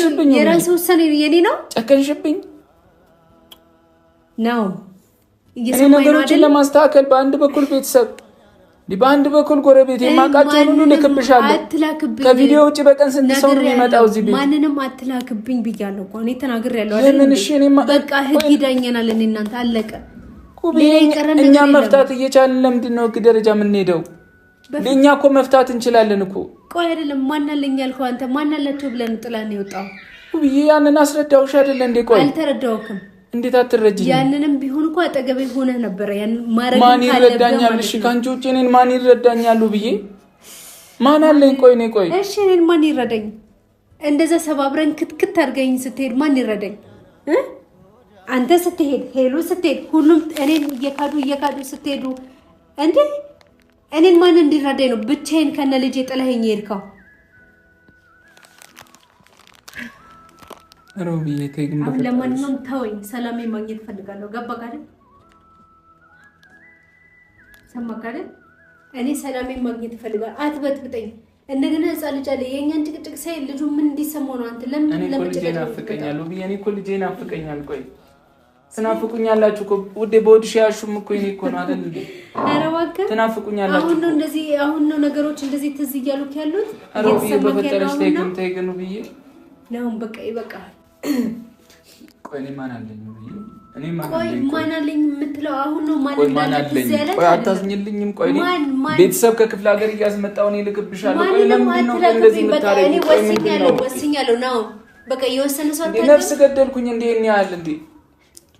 ጨከንሽብኝ የራስ ውሳኔ የኔ ነው ጨከንሽብኝ ነው ነገሮችን ለማስተካከል በአንድ በኩል ቤተሰብ በአንድ በኩል ጎረቤት የማቃቸው ሁሉ ልክብሻለሁ ከቪዲዮ ውጪ በቀን ስንት ሰው ነው የሚመጣው እዚህ ቤት ማንንም አትላክብኝ ብያለሁ እኮ እኔ ተናግሬያለሁ አይደል በቃ ህግ ይዳኘናል እኔ እናንተ አለቀ እኛ መፍታት እየቻልን ለምንድነው ህግ ደረጃ የምንሄደው ለኛ እኮ መፍታት እንችላለን እኮ ቆይ አይደለም ማን አለኝ ያልከው አንተ ማን አላችሁ ብለን ጥላን ይወጣው ውብዬ ያንን አስረዳውሽ አይደል እንዴ ቆይ አልተረዳውክም እንዴት አትረጂኝ ያንንም ቢሆን እኮ አጠገቤ ሆነ ነበር ያን ማረግ ማን ይረዳኛል እሺ ካንቺ ውጪ እኔን ማን ይረዳኛል ብዬ ማን አለኝ ቆይ ነኝ ቆይ እሺ እኔን ማን ይረዳኝ እንደዛ ሰባብረን ክትክት አድርገኝ ስትሄድ ማን ይረዳኝ አንተ ስትሄድ ሄሉ ስትሄድ ሁሉም እኔን እየካዱ ስትሄዱ እንዴ እኔን ማን እንዲረዳኝ ነው ብቻዬን ከነ ልጄ ጥለኸኝ ሄድከው ሮቢዬ ከግም በቃ ለማንኛውም ተወኝ ሰላሜ ማግኘት ፈልጋለሁ ገባህ አይደል ሰማህ አይደል እኔ ሰላሜ ማግኘት ፈልጋለሁ አትበጥብጠኝ እንደገና ህፃን ልጅ አለ የኛን ጭቅጭቅ ሳይ ልጁ ምን እንዲሰማው ነው አንተ ለምን ልጄን አፍቀኛለሁ ብዬ እኔ እኮ ልጄን አፍቀኛል ቆይ ተናፍቁኛላችሁ እኮ ውዴ በወድሽ ያሹም እኮ እኔ እኮ ነው አይደል እንዴ ኧረ እባክህ ተናፍቁኛላችሁ አሁን ነው ነገሮች እንደዚህ ትዝ እያሉክ ያሉት አሮቢዬ በፈጠረሽ ተይገም ብዬ ነው በቃ ይበቃል ቆይ እኔ ማን አለኝ ብዬ እኔ ማን አለኝ የምትለው አሁን ነው ማን አለኝ ቆይ አታዝኝልኝም ቆይ እኔ ቤተሰብ ከክፍለ ሀገር እያስመጣው እኔ ልክብሻለሁ ቆይ ለምን ነው እንደዚህ የምታረጊው እኔ ወስኛለሁ ነው በቃ የወሰነ ሰው ነፍስ ገደልኩኝ እንዴ እኔ ያህል እንዴ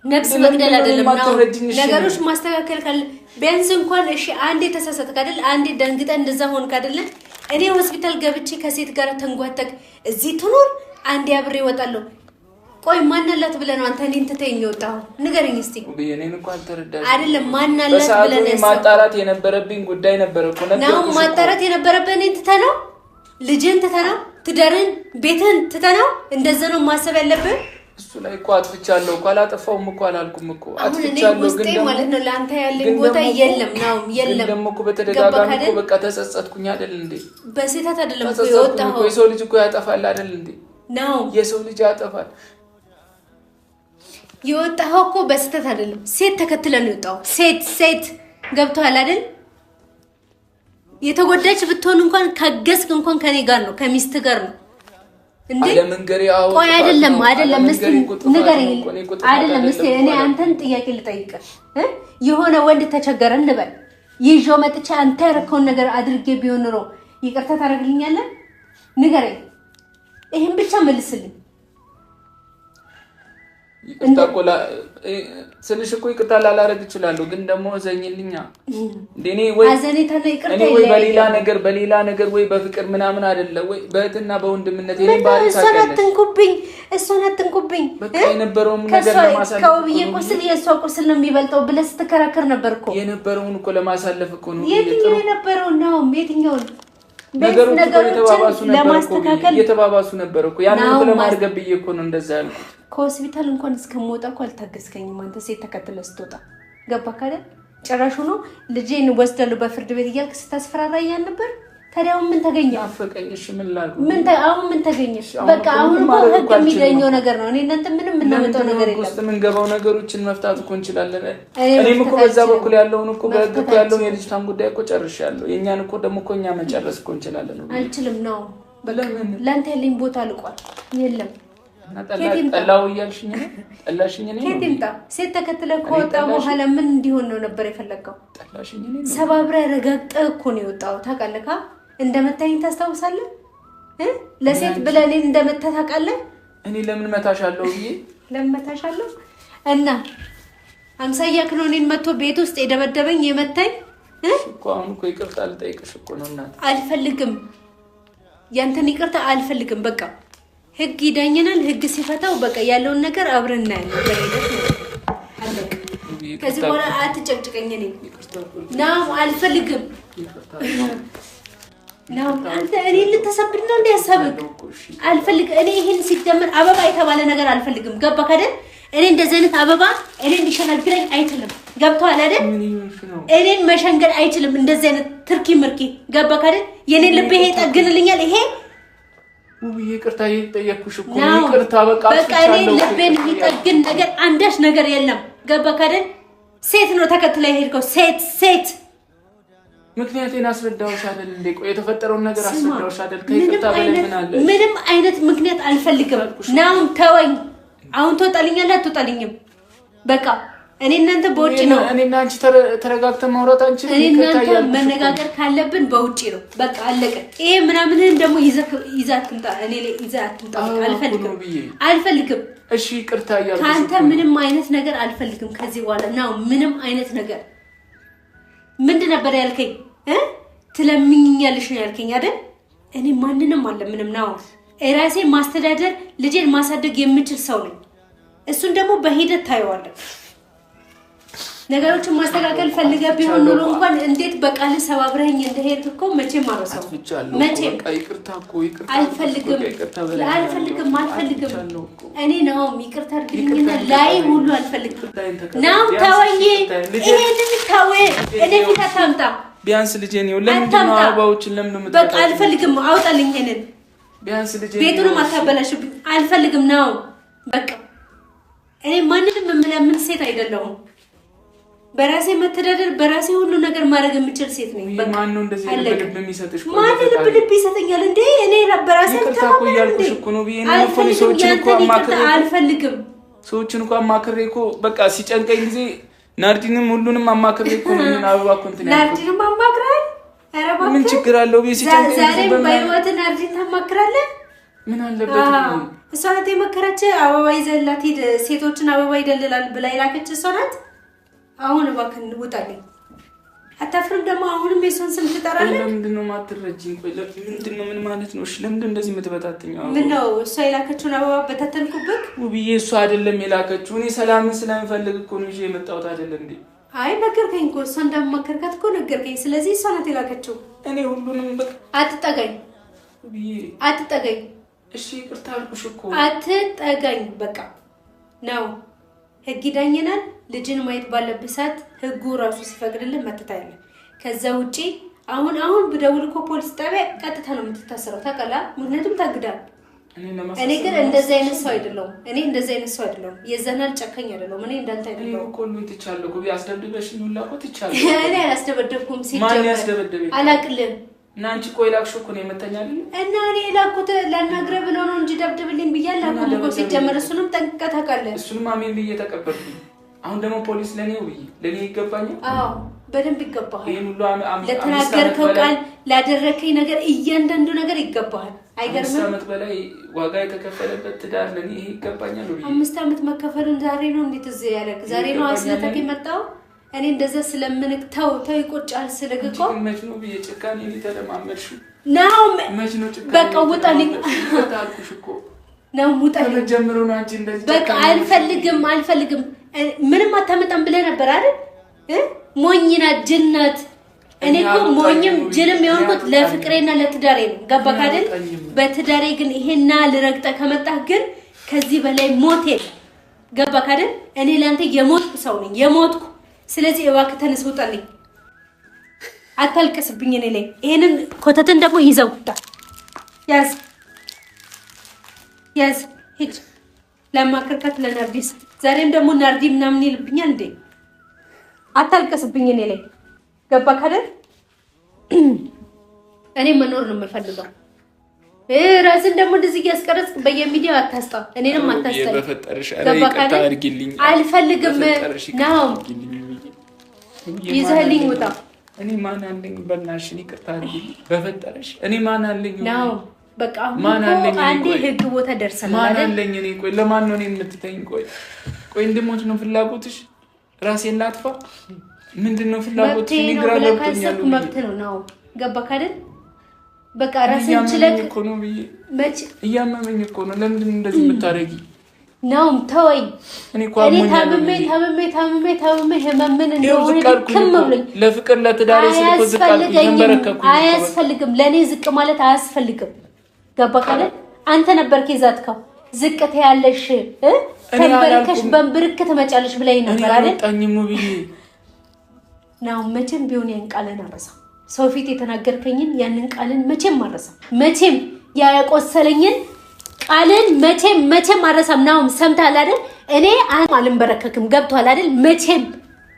ነፍስ መግደል አይደለም ነው ነገሮች ማስተካከል ካለ ቢያንስ እንኳን እሺ አንዴ ተሳሳትክ አይደል አንዴ ደንግጠ እንደዛ ሆንክ አይደል እኔ ሆስፒታል ገብቼ ከሴት ጋር ተንጓተክ እዚህ ትኖር አንዴ አብሬ እወጣለሁ ቆይ ማን አላት ብለህ ነው አንተ እኔን ትተኸኝ ወጣው ንገረኝ እስቲ እኔን እንኳን አልተረዳሽ አይደለም ማን አላት ብለህ ነው ማጣራት የነበረብኝ ጉዳይ ነበር እኮ ነው ማጣራት የነበረብኝ እኔን ትተህ ነው ልጅን ትተህ ነው ትዳርን ቤትን ትተህ ነው እንደዛ ነው ማሰብ ያለብህ እሱ ላይ እኮ አጥፍቻለሁ እኮ አላጠፋውም እኮ አላልኩም እኮ አጥፍቻለሁ ግን ደግሞ ማለት ነው ላንተ ያለኝ ቦታ የለም የለም ደግሞ እኮ በተደጋጋሚ እኮ በቃ ተጸጸትኩኝ አይደል እንዴ በስህተት አይደለም እኮ የወጣው የሰው ልጅ እኮ ያጠፋል አይደል እንዴ ነው የሰው ልጅ ያጠፋል የወጣው እኮ በስህተት አይደለም ሴት ተከትለን የወጣው ሴት ገብቷል አይደል የተጎዳች ብትሆን እንኳን ከገስክ እንኳን ከኔ ጋር ነው ከሚስት ጋር ነው እንዴ ቆይ አይደለም እስቲ ንገረኝ አይደለም እስቲ እኔ አንተን ጥያቄ ልጠይቅ የሆነ ወንድ ተቸገረን ልበል ይዤው መጥቼ አንተ ያረከውን ነገር አድርጌ ቢሆን ኖሮ ይቅርታ ታደርግልኛለህ ንገረኝ ይሄን ብቻ መልስልኝ ይቅርታ ስልሽ እኮ ይቅርታ ላላረግ ይችላል ግን ደግሞ እዘኝልኛ እንደኔ ወይ አዘኔታና ይቅርታ እኔ ወይ በሌላ ነገር ወይ በፍቅር ምናምን አይደለ ወይ በእህትና በወንድምነት የኔ ባሪ ታከለ እሷን አትንኩብኝ በቃ የነበረውን ነገር ለማሳለፍ ከውብዬ ቁስል የሷ ቁስል ነው የሚበልጠው ብለህ ስትከራከር ነበር እኮ የነበረውን እኮ ለማሳለፍ እኮ ነው የነበረው ነው የትኛው ነገሮችን የተባባሱ ነበር እኮ ያንን ለማድረግ ብዬ እኮ ነው እንደዛ ያልኩት ከሆስፒታል እንኳን እስከምወጣ እኮ አልታገስከኝም አንተ ሴት ተከትለ ስትወጣ ገባህ አይደል ጭራሽ ነው ልጄን ወስደለው በፍርድ ቤት እያልክ ስታስፈራራኝ ነበር ታዲያው ምን ተገኘ አፈቀኝሽ ምን ላልኩ ምን ተገኘ በቃ አሁን ህግ የሚደኘው ነገር ነው እኔ እናንተ ምንም እናመጣው ነገር የለም ውስጥ ምን ገባው ነገሮችን መፍታት እኮ እንችላለን እኔም እኮ በዛ በኩል ያለውን እኮ በህግ እኮ ያለውን የልጅታን ጉዳይ እኮ ጨርሻለሁ የኛን እኮ ደግሞ እኮ እኛ መጨረስ እኮ እንችላለን አልችልም ነው ለአንተ ያለኝ ቦታ አልቋል የለም ጠላው እያልሽኝ ነው ጠላሽኝ ነው ከቲምጣ ሴት ተከትለ ከወጣ በኋላ ምን እንዲሆን ነው ነበር የፈለገው ጠላሽኝ ነው ሰባብረ ረጋግጠህ እኮ ነው የወጣው ታውቃለህ እንደመታኝ ታስታውሳለህ ለሴት ብለህ እኔን እንደመታ ታውቃለህ እኔ ለምን መታሻለሁ ብዬ ለምን መታሻለሁ እና አምሳያ ክኖኔን መጥቶ ቤት ውስጥ የደበደበኝ የመታኝ እኮ አሁን እኮ ይቅርታ ልጠይቅሽ እኮ ነው እናት አልፈልግም ያንተን ይቅርታ አልፈልግም በቃ ህግ ይዳኘናል ህግ ሲፈታው በቃ ያለውን ነገር አብረን እናያለን በሂደት አለቀ ከዚህ በኋላ አትጨቅጭቀኝ እኔ ነው አልፈልግም ነው አንተ እኔ ልትሰብድ ነው እንደ ያሳብክ አልፈልግ እኔ ይሄን ሲደመር አበባ የተባለ ነገር አልፈልግም ገባህ አይደል እኔ እንደዚህ አይነት አበባ እኔ እንዲሸነግረኝ አይችልም ገብቷል አይደል እኔን መሸንገል አይችልም እንደዚህ አይነት ትርኪ ምርኪ ገባህ አይደል የኔ ልብ ይሄ ጠግንልኛል ይሄ ውብዬ ይቅርታ እየጠየኩሽ እኮ ይቅርታ በቃ እኔ ልቤን የሚጠግን ነገር አንዳች ነገር የለም። ገባህ አይደል? ሴት ነው ተከትላ የሄድከው ሴት ምክንያቴን አስረዳውሽ አይደል እንዴ? ቆይ የተፈጠረውን ነገር አስረዳውሽ አይደል? ከይቅርታ በላይ ምን አለ? ምንም አይነት ምክንያት አልፈልግም። ናው ተወኝ። አሁን ትወጣልኛለህ አትወጣልኝም? በቃ እኔ እናንተ በውጪ ነው። እኔ እና አንቺ ተረጋግተን ማውራት አንችልም? እኔ እናንተ መነጋገር ካለብን በውጪ ነው። በቃ አለቀ። ይሄ ምናምንህን ደግሞ ይዘህ አትምጣ። እኔ ላይ ይዘህ አትምጣ። አልፈልግም። እሺ ይቅርታ እያልኩሽ ካንተ ምንም አይነት ነገር አልፈልግም ከዚህ በኋላ ናው። ምንም አይነት ነገር ምንድን ነበር ያልከኝ? ትለምኝኛለሽ ነው ያልከኝ አይደል? እኔ ማንንም ምንም ነው ራሴ ማስተዳደር ልጄን ማሳደግ የምችል ሰው ነኝ። እሱን ደግሞ በሂደት ታየዋለህ። ነገሮችን ማስተካከል ፈልገህ ቢሆን ኖሮ እንኳን እንዴት በቃል ሰባብረኝ እንደሄድክ እኮ መቼም አረሳው። መቼም አልፈልግም። እኔ ነው ይቅርታ አድርግልኝና ላይ ሁሉ አልፈልግም። ናው ተወኝ። ይሄንን ተወኝ። እኔ ፊት አታምጣ። ቢያንስ ልጄን ይኸው ለምንድን ነው አበባዎችን ለምን ነው በቃ አልፈልግም። አውጣልኝ። ይሄንን ቢያንስ ልጄን ቤቱንም አታበላሽብኝ። አልፈልግም ነው በቃ። እኔ ማንንም የምለምን ሴት አይደለሁም። በራሴ መተዳደር በራሴ ሁሉ ነገር ማድረግ የምችል ሴት ነኝ። በቃ ማን ነው እንደዚህ ልብ የሚሰጥሽ? ማን ልብ ይሰጠኛል እንዴ? እኔ በራሴ ተታቆ ያልኩሽ እኮ ነው ቢዬ ነው እኮ ሰዎችን እኮ ማከረ አልፈልግም። ሰዎችን እኮ ማከረ እኮ በቃ ሲጨንቀኝ ጊዜ ናርዲንም ሁሉንም አማከረ እኮ ነው። ምን አበባ ኮንቲኔንት ናርዲንም አማክራል። አረባ ምን ችግር አለው ቢዬ ሲጨንቀኝ ዛሬ በህይወት ናርዲን ታማክራለህ? ምን አለበት? እሷ ናት የመከረች አበባ ይዘላት ሂድ፣ ሴቶችን አበባ ይደልላል ብላ ይላከች እሷ ናት። አሁን እባክህ ውጣልኝ። አታፍርም ደግሞ? አሁንም የሷን ስም ትጠራለህ? ለምንድን ነው የማትረጂኝ? ቆይ ለምንድን ነው ምን ማለት ነው? እሺ ለምንድን እንደዚህ የምትበታተኛው? ምን ነው እሷ የላከችውን አበባ በተተልኩብክ? ውብዬ እሷ አይደለም የላከችው። እኔ ሰላምን ስለምፈልግ እኮ ነው የመጣሁት አይደለም እንዴ? አይ ነገርከኝ እኮ እሷ እንደማከርካት እኮ ነገርከኝ። ስለዚህ እሷ ናት የላከችው። እኔ ሁሉንም በቃ አትጠጋኝ ውብዬ አትጠጋኝ። እሺ ይቅርታ አልኩሽ እኮ አትጠጋኝ። በቃ ነው ህግ ይዳኘናል። ልጅን ማየት ባለብህ ሰዓት ህጉ ራሱ ሲፈቅድልህ መተታየለ። ከዛ ውጪ አሁን ብደውል እኮ ፖሊስ ጣቢያ ቀጥታ ነው የምትታሰረው። ታውቃለህ? ምክንያቱም ታግዳል። እኔ ግን እንደዛ አይነት ሰው አይደለሁም። የዘናል ጨካኝ አይደለሁም። እኔ እንዳንተ አይደለሁም። እኔ እኮ ነው ትቻለሁ እኮ ቢያስደብድበሽኝ ሁላ እኮ ትቻለሁ። እኔ አላስደበደብኩም። ማን ያስደበደበኝ? አላቅልም። እና አንቺ ቆይ ላክሽው እኮ ነው የመተኛል እና እኔ ላኩት ላናግረህ ብሎ ነው እንጂ ደብድብልኝ ብያለሁ እኮ ሲጀመር። እሱንም ጠንቅቀህ ታውቃለህ። እሱንም አሜን ብዬ ተቀበልኩኝ። አሁን ደግሞ ፖሊስ ለኔ ይገባኛል? አዎ በደንብ ይገባሃል። ይሄን ሁሉ ለተናገርከው ቃል ላደረከኝ ነገር እያንዳንዱ ነገር ይገባሃል። አይገርምም? 5 ዓመት በላይ ዋጋ የተከፈለበት ትዳር ለኔ ይሄ ይገባኛል ወይ? 5 ዓመት መከፈሉን ዛሬ ነው እንዴት እዚህ ያለክ? ዛሬ ነው አስለተክ የመጣው? እኔ እንደዛ ስለምንክ ተው ይቆጫል ስለግቆ መች ነው በየጭካኔ ሊተለማመድሽ ነው? መች ነው ጭካኔ? በቃ ውጣልኝ ታልኩሽ እኮ ነው። ውጣልኝ ጀምሮ ነው አንቺ እንደዚህ በቃ አልፈልግም። ምንም አታመጣም ብለህ ነበር አይደል? ሞኝና ጅናት። እኔ እኮ ሞኝም ጅልም የሆንኩት ለፍቅሬና ለትዳሬ ነው። ገባህ አይደል? በትዳሬ ግን ይሄና ልረግጠህ ከመጣህ ግን ከዚህ በላይ ሞት የለም። ገባህ አይደል? እኔ ላንተ የሞትኩ ሰው ነኝ የሞትኩ። ስለዚህ እባክህ ተነስ ውጣልኝ። አታልቅስብኝ እኔ ላይ። ይሄንን ኮተትን ደግሞ ይዘው ያዝ ሂድ ለማከርካት ለናርዲስ። ዛሬም ደግሞ ናርዲ ምናምን ይልብኛል እንዴ? አታልቅስብኝ እኔ ላይ። ገባህ አይደል? እኔ መኖር ነው የምፈልገው። ራስን ደግሞ እንደዚህ ያስቀረጽ በየሚዲያው አታስጣ። እኔንም አታስጣ። በፈጠርሽ ይቅርታ አድርጊልኝ። አልፈልግም ነው ይዘህልኝ ውጣ። እኔ ማን አለኝ? በእናትሽ ይቅርታ አድርጊልኝ በፈጠርሽ። እኔ ማን አለኝ ነው? በቃ አሁን አንዴ ህግ ቦታ ደርሰናል አይደል? ማን አለኝ? እኔ ቆይ ለማን ነው የምትተኝ? ቆይ እንድሞት ነው ፍላጎትሽ? ራሴን ላጥፋ? ምንድነው ፍላጎትሽ? ንግራ ለብቶኛል። መብት ነው ገባህ አይደል? በቃ ራስን ችለክ እኮ ነው መች እያመመኝ እኮ ነው። ለምንድን ነው እንደዚህ የምታረጊ? ነው ተወኝ። እኔ ታምሜ ህመምን እንደሆነ ከመብለኝ ለፍቅር ለትዳሬ ስልኮ ዝቃልኩ ተንበረከኩ። አያስፈልግም። ለኔ ዝቅ ማለት አያስፈልግም። ገባህ አይደል? አንተ ነበርክ ይዛትከው ዝቅተ ያለሽ ተንበረከሽ በንብርክ ተመጫለሽ ብለኝ ነበር አይደል? አጣኝም ብዬ ነው። መቼም ቢሆን ያን ቃልን አረሳ። ሰው ፊት የተናገርከኝን ያንን ቃልን መቼም አረሳ። መቼም ያቆሰለኝን ቃልን መቼም አረሳም ነው ሰምታል አይደል እኔ አልንበረከክም ገብቷል አይደል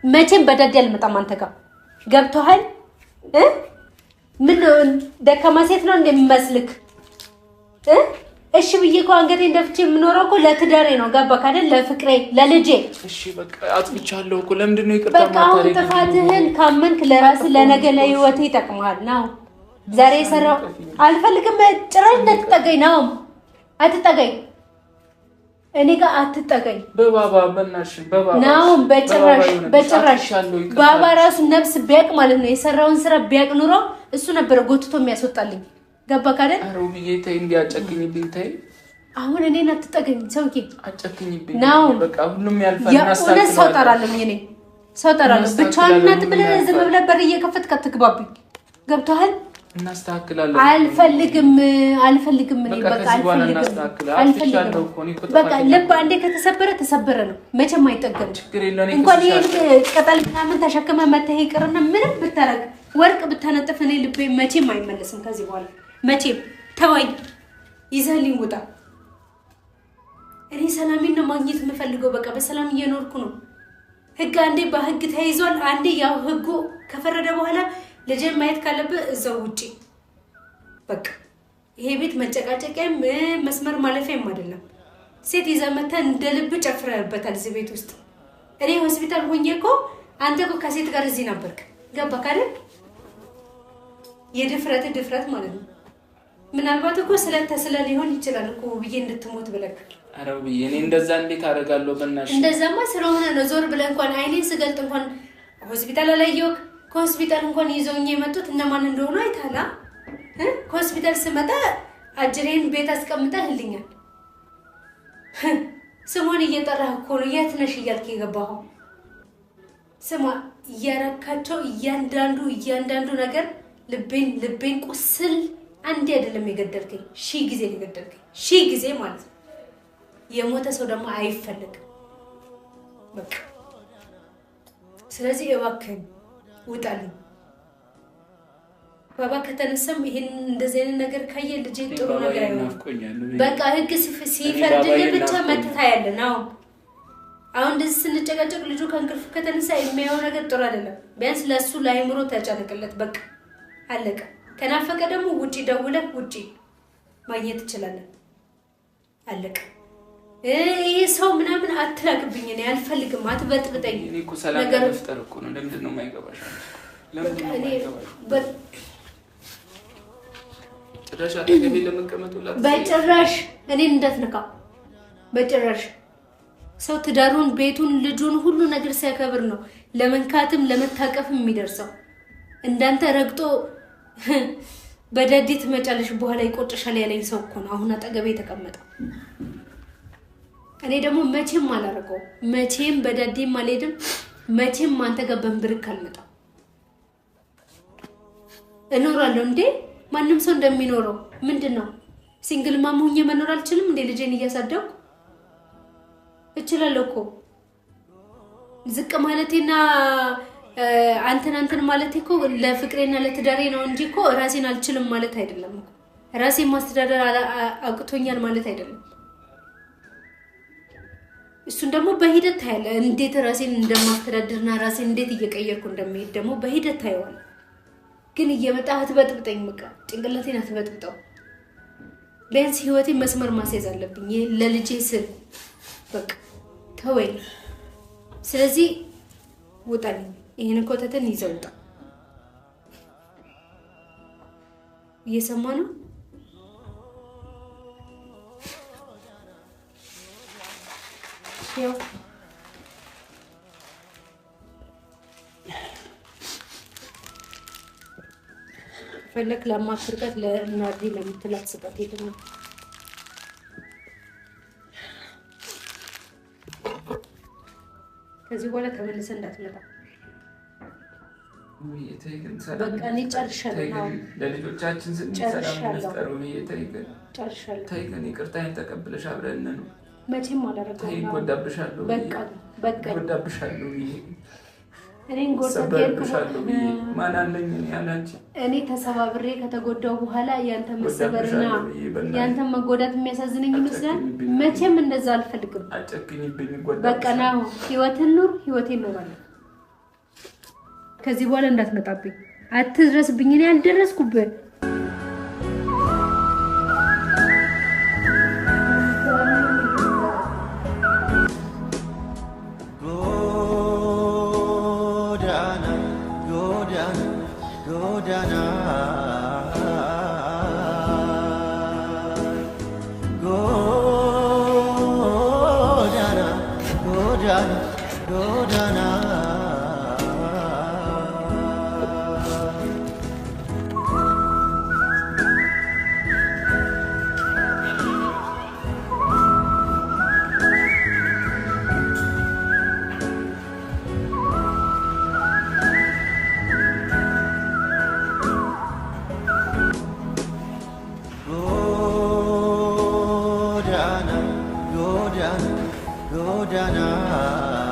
መቼም በዳዴ አልመጣም አንተ ጋር ገብቷል ምን ደካማ ሴት ነው እንደሚመስልክ እሺ ብዬሽ አንገቴ እንደፍቼ የምኖረው እኮ ለትዳሬ ነው ገባክ አይደል ለፍቅሬ ለልጄ እሺ በቃ አጥፍቻለሁ እኮ ለምንድን ነው ይቅርታ ማታረግ በቃ ጥፋትህን ካመንክ ለራስ ለነገ ለህይወት ይጠቅማል ነው ዛሬ ሰራው አልፈልግም ጭራሽ እንደተጠገኝ ነው አትጠገኝ እኔ ጋር አትጠገኝ በባባ በእናትሽ በባባ ነው በጭራሽ ባባ ራሱ ነፍስ ቢያቅ ማለት ነው የሰራውን ስራ ቢያቅ ኑሮ እሱ ነበር ጎትቶ የሚያስወጣልኝ ገባክ አይደል አሮብዬ ተይ እንዲያጨክኝብኝ ተይ አሁን እኔን አትጠገኝ ሰውዬ አጨክኝብኝ በቃ ሁሉም ያልፋል እናስተካክላለሁ ሰው ጠራለሁ ብቻዋን እናት ብለህ ዝም ብለህ በር እየከፈትክ አትግባብኝ ገብቶሃል እናስተካክላለሁ አልፈልግም እኔ በቃ አልፈልግም በቃ ልብ አንዴ ከተሰበረ ተሰበረ ነው መቼም አይጠገም እንኳን ቅጠል ምናምን ተሸክመ መተህ ይቅርና ምንም ብታረግ ወርቅ ብታነጥፍ እኔ ልቤ መቼም አይመለስም ከዚህ በኋላ መቼም ተወኝ ይዘህልኝ ውጣ እኔ ሰላሜን ነው ማግኘት የምፈልገው በቃ በሰላም እየኖርኩ ነው ህግ አንዴ በህግ ተይዟል አንዴ ያው ህጉ ከፈረደ በኋላ ልጅን ማየት ካለበት እዛው ውጪ በቃ ይሄ ቤት መጨቃጨቂያም መስመር ማለፊያም አይደለም ሴት ይዘመተ እንደ ልብ ጨፍረህበታል እዚህ ቤት ውስጥ እኔ ሆስፒታል ሆኜ እኮ አንተ እኮ ከሴት ጋር እዚህ ነበርክ ገባክ አይደል የድፍረት ማለት ነው ምናልባት እኮ ስለተስለ ሊሆን ይችላል እኮ ብዬ እንድትሞት ብለክ አረው ብዬ እኔ እንደዛ እንዴት አደርጋለሁ በእናትሽ እንደዛማ ስለሆነ ነው ዞር ብለህ እንኳን አይኔን ስገልጥ እንኳን ሆስፒታል አላየሁክ ከሆስፒታል እንኳን ይዘውኝ የመጡት እነማን እንደሆኑ አይታላ ከሆስፒታል ስመጣ አጅሬን ቤት አስቀምጠህልኛል ስሞን እየጠራህ እኮ ነው የት ነሽ እያልክ የገባኸው ስማ እያረካቸው እያንዳንዱ ነገር ልቤን ቁስል አንዴ አይደለም የገደልከኝ ሺህ ጊዜ የገደልከኝ ሺህ ጊዜ ማለት ነው የሞተ ሰው ደግሞ አይፈልግም በቃ ስለዚህ እባክህን ውጣልኝ ባባ ከተነሰም ይሄን እንደዚህ አይነት ነገር ካየ ልጅ ጥሩ ነገር አይሆንም በቃ ህግ ሲፈርድልህ ብቻ መተታያለ ነው አሁን እንደዚህ ስንጨቃጨቅ ልጁ ከእንቅልፉ ከተነሳ የሚያየው ነገር ጥሩ አይደለም ቢያንስ ለሱ ላይምሮ ተጨነቅለት በቃ አለቀ ከናፈቀ ደግሞ ውጪ ደውለህ ውጪ ማግኘት ትችላለህ አለቀ ይሄ ሰው ምናምን አትላክብኝ እኔ አልፈልግም አትበጥብጠኝ እኔ እኮ ሰላም ለመፍጠር እኮ ነው ለምንድን ነው የማይገባሽ ለምንድን ነው የማይገባሽ ጭራሽ አጠገቤ ለመቀመጡላት በጭራሽ እኔን እንዳትነካ በጭራሽ ሰው ትዳሩን ቤቱን ልጁን ሁሉ ነገር ሲያከብር ነው ለመንካትም ለመታቀፍም የሚደርሰው እንዳንተ ረግጦ በዳዲት መጫለሽ በኋላ ይቆጭሻል ያለኝ ሰው እኮ ነው አሁን አጠገቤ ተቀመጠው እኔ ደግሞ መቼም አላረገው መቼም በዳዲም አልሄድም መቼም አንተ ጋር በንብርክ አልመጣም እኖራለሁ እንዴ ማንንም ሰው እንደሚኖረው ምንድነው ሲንግል ማም ሆኜ መኖር አልችልም እንዴ ልጄን እያሳደኩ እችላለሁ እኮ ዝቅ ማለቴና አንተን ማለቴ እኮ ለፍቅሬና ለትዳሬ ነው እንጂ እኮ ራሴን አልችልም ማለት አይደለም እኮ ራሴን ማስተዳደር አቅቶኛል ማለት አይደለም እሱን ደግሞ በሂደት ታያለ እንዴት ራሴን እንደማስተዳደርና ራሴን እንዴት እየቀየርኩ እንደምሄድ ደግሞ በሂደት ታየዋል ግን እየመጣህ አትበጥብጠኝ በቃ ጭንቅላቴን አትበጥብጠው ቢያንስ ህይወቴን መስመር ማስያዝ አለብኝ ለልጄ ስል በቃ ተወኝ ስለዚህ ውጣልኝ ይሄን ኮተተን ይዘውጣ እየሰማ ነው ያው ፈለክ ለማፍርቀት ለናዲ ለምትላት ስጣት ይደም ከዚህ በኋላ ተመልሰ እንዳትመጣ ወይቴግን በቃ እኔ ጨርሻለሁ ለልጆቻችን ሰላም መስጠሩ ወይቴግን ጨርሻለሁ ታይገን ይቅርታዬን ተቀብለሽ አብረን ነው መቼም አላረጋው ይጎዳብሻለሁ በቃ ይጎዳብሻለሁ እኔን ጎርተከልኩ ማን አለኝ ያላንቺ እኔ ተሰባብሬ ከተጎዳው በኋላ ያንተ መሰበርና ያንተ መጎዳት የሚያሳዝነኝ ይመስላል መቼም እንደዛ አልፈልግም አጨክኝብኝ ጎዳ በቃ ነው ህይወትን ኑር ህይወቴን ነው ማለት ከዚህ በኋላ እንዳትመጣብኝ አትድረስብኝ እኔ አልደረስኩብህ Godana